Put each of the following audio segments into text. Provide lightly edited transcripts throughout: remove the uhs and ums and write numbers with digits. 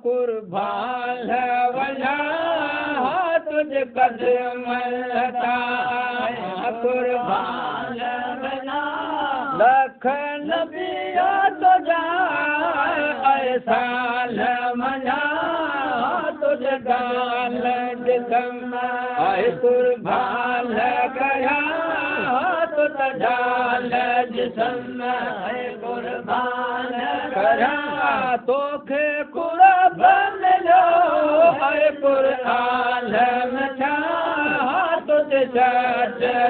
कुर्बान वञा तुझ कदम लता कुर्बान वञा लख नबिया तुझा साल मञा तुझ गाल जिसम कुर्बान कया तुझ ढाल जिसम कुर्बान कया तोखे कुर्बान लो कुरान मचा तुझ छॾ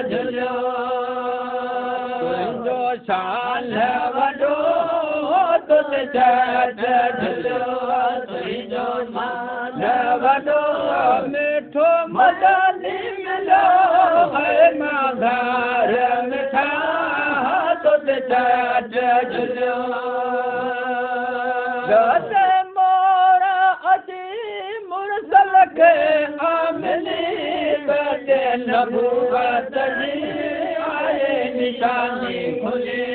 झुलियो तुंहिंजो शान वॾो तुझ छॾ झुलियो तुंहिंजो मान वॾो मिठो मदनी मिलो माघार मिठा तुझ छॾ झुलियो नबूवत जी आए निशानी खुली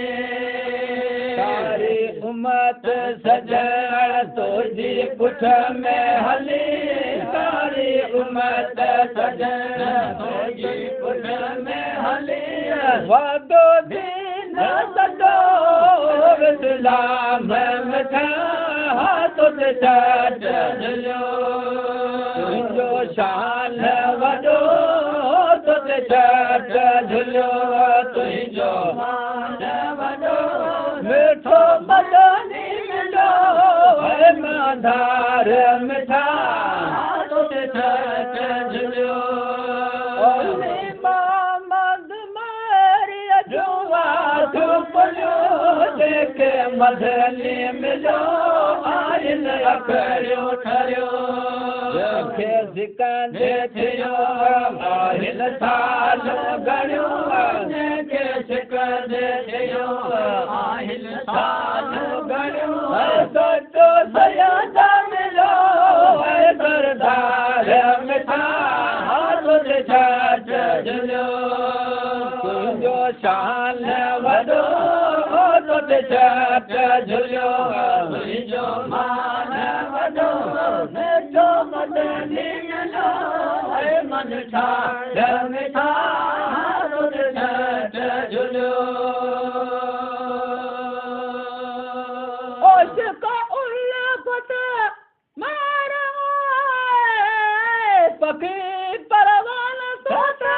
सारी उम्मत सजण तुझी पुठ में हली सारी उम्मत सजण तुझी पुठ में हली वॾो दीन सॼो इस्लाम मिठा तुझ छॾ झुलियो तुंहिंजो शान वॾो तुझ छॾ झुलियो तुंहिंजो मान वॾो मिठो मदनी मिलो माधार मिठा तुझ छॾ झुलियो जेके मदनी मिलो आइन अखरियो ठरियो जंहिंखे सिकंदे थियो आइन साल गणियो जंहिंखे सिकंदे थियो आइन साल गणियो सचो सयादा मिलो सरदार मिठा तुझ छॾ झुलियो तुंहिंजो शान वॾो तुझ छॾ झुलियो तुंहिंजो मान वॾो मिठो मदनी मिलो मन ठाह मिठा तुझ छॾ झुलियो पखी परवान तोता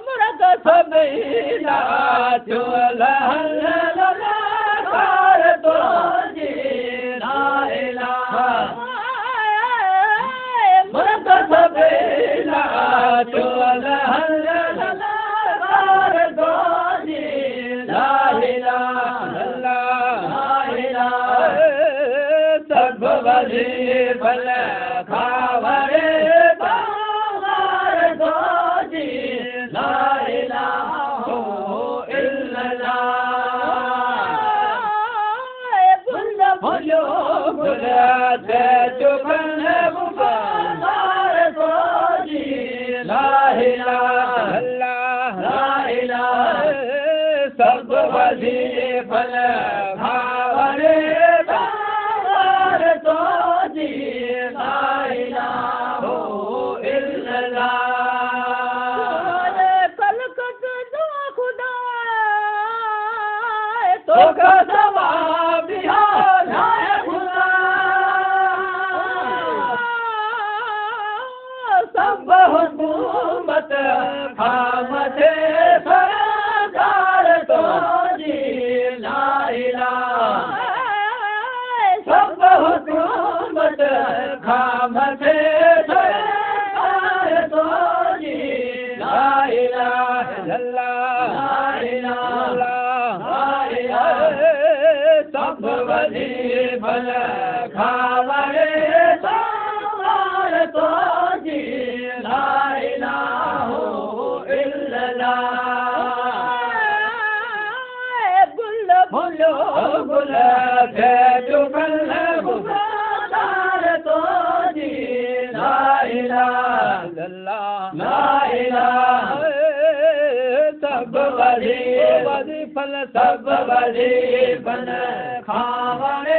मुर्ग सबीला चोल कार तो जी लाइला मुर्ग सबीला चोल कार तो जी लाइला सब वधी भल खावरे बार दो जी ला इलाहा इल्लल्लाह गुल भुलो गुल दे चुगन बार दो जी ला इलाहा सब वधी भल खावरे सब हुकूमत खामथे सरकार तो जी ला इलाहा सब हुकूमत खामथे सरकार तो जी ला इलाहा इल्लल्लाह सब वधी भल खावरे सरकार तो जी ला इलाहा इल्लल्लाह गुल भुलो गुल थे चुगल गुलदार तो जी ला इलाहा सब वधी फल सब वजीफन खावणे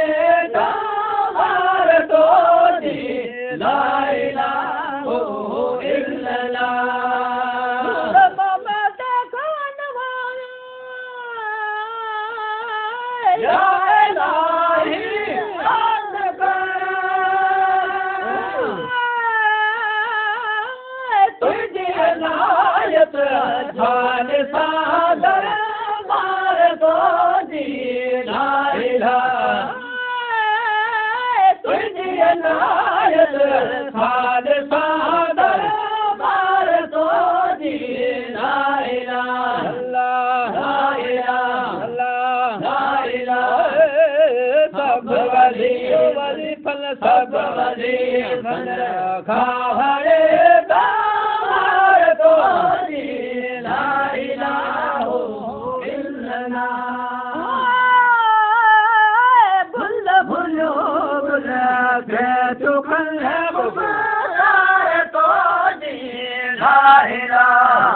तार तो जी ला इलाहा इल्लल्लाह या इलाही तुझे नायत थान सादर मार तो जी ला इलाहा तुझे नायत थान सादर मार तो जी ला इलाहा सब वली फल सब वजीफन खावणे तार तो जी ला इलाहा इल्लल्लाह बुल बुलो बुल के तू खल्ले तार तो जी ला इलाहा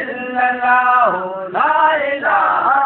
इल्लल्लाह ला इलाहा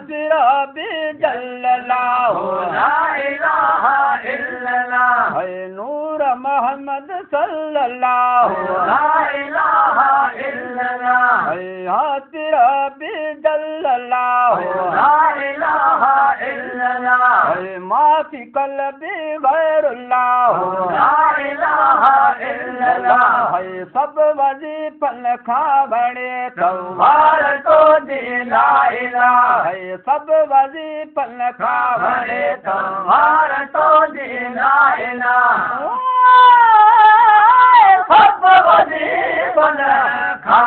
तेरा भी जल्लल्लाह ला इलाहा इल्लल्लाह नूर मोहम्मद सल्लल्लाह ला इलाहा इल्लल्लाह तेरा भी जल्लल्लाह ला इलाहा इल्लल्लाह माफी कल्बी गैरुल्लाह ला इलाहा इल्लल्लाह सब वजीफन खावणे तवार तो जी ला इलाहा सब वजीफन खावणे तवार तो जी ला इलाहा सब वजीफन खा